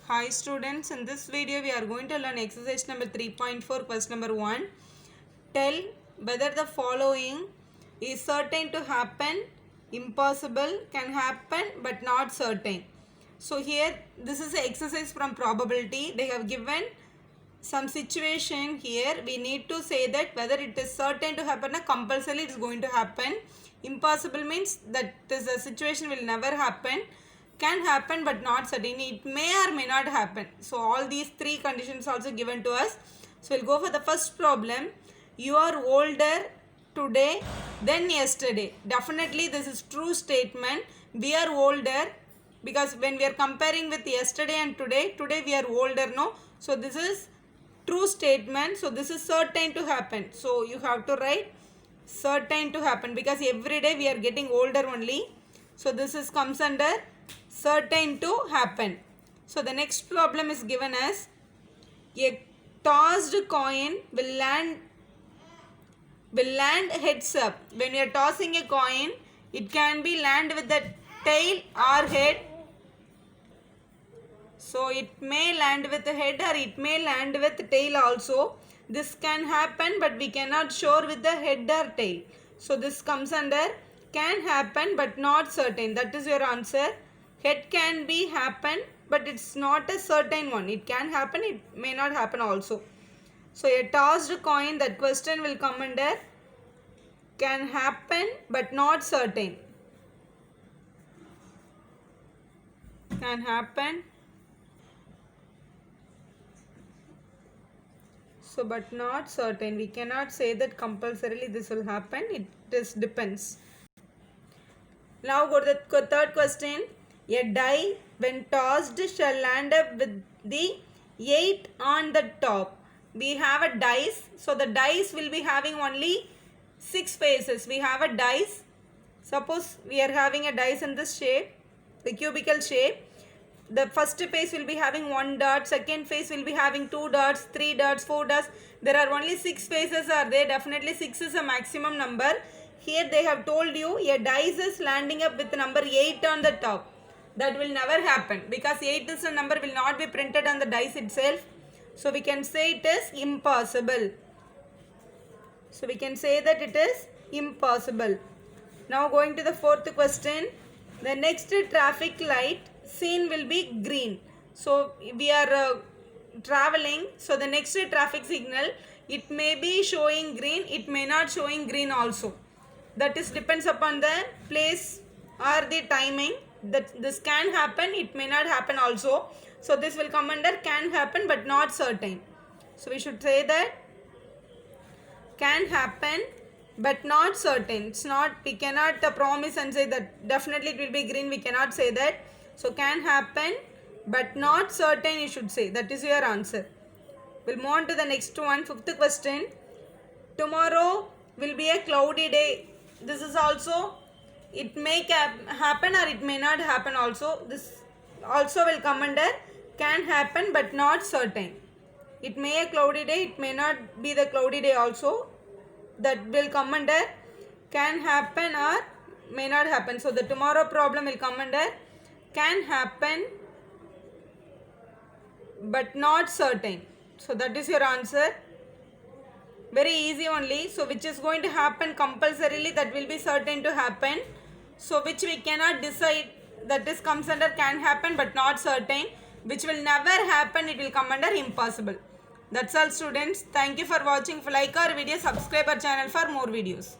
Hi students, in this video we are going to learn exercise number 3.4 question number 1. Tell whether the following is certain to happen, impossible, can happen but not certain. So here this is an exercise from probability. They have given some situation here. We need to say that whether it is certain to happen or compulsory it is going to happen. Impossible means that this situation will never happen. Can happen but not certain. It may or may not happen. So all these three conditions also given to us. So we'll go for the first problem. You are older today than yesterday. Definitely this is true statement. We are older because when we are comparing with yesterday and today we are older, no? So this is true statement. So this is certain to happen. So you have to write certain to happen because every day we are getting older only. So this is comes under certain to happen. So the next problem is given as a tossed coin will land heads up. When we are tossing a coin, it can be land with the tail or head. So it may land with the head or it may land with the tail also. This can happen but we cannot sure with the head or tail. So this comes under can happen but not certain. That is your answer. Head can be happen but it's not a certain one. It can happen, it may not happen also. So a tossed coin, that question will come under can happen but not certain. Can happen. So but not certain. We cannot say that compulsorily this will happen. It just depends. Now go to the third question. A die when tossed shall land up with the 8 on the top. We have a dice. So the dice will be having only 6 faces. We have a dice. Suppose we are having a dice in this shape, the cubical shape. The first face will be having 1 dot, second face will be having 2 dots, 3 dots, 4 dots. There are only 6 faces are there. Definitely 6 is a maximum number. Here they have told you a dice is landing up with number 8 on the top. That will never happen because 8 is a number will not be printed on the dice itself. So we can say it is impossible. So we can say that it is impossible. Now going to the fourth question. The next traffic light seen will be green. So we are traveling. So the next traffic signal, it may be showing green, it may not showing green also. That is depends upon the place or the timing. That this can happen, it may not happen also. So this will come under can happen but not certain. So we should say that can happen but not certain. It's not, we cannot promise and say that definitely it will be green. We cannot say that. So can happen but not certain you should say. That is your answer. We'll move on to the next one. Fifth question. Tomorrow will be a cloudy day. This is also, it may happen or it may not happen also. This also will come under can happen but not certain. It may a cloudy day, it may not be the cloudy day also. That will come under can happen or may not happen. So the tomorrow problem will come under can happen but not certain. So that is your answer. Very easy only. So which is going to happen compulsorily, that will be certain to happen. So which we cannot decide, that is comes under can happen but not certain. Which will never happen, it will come under impossible. That's all students. Thank you for watching. If you like our video, subscribe our channel for more videos.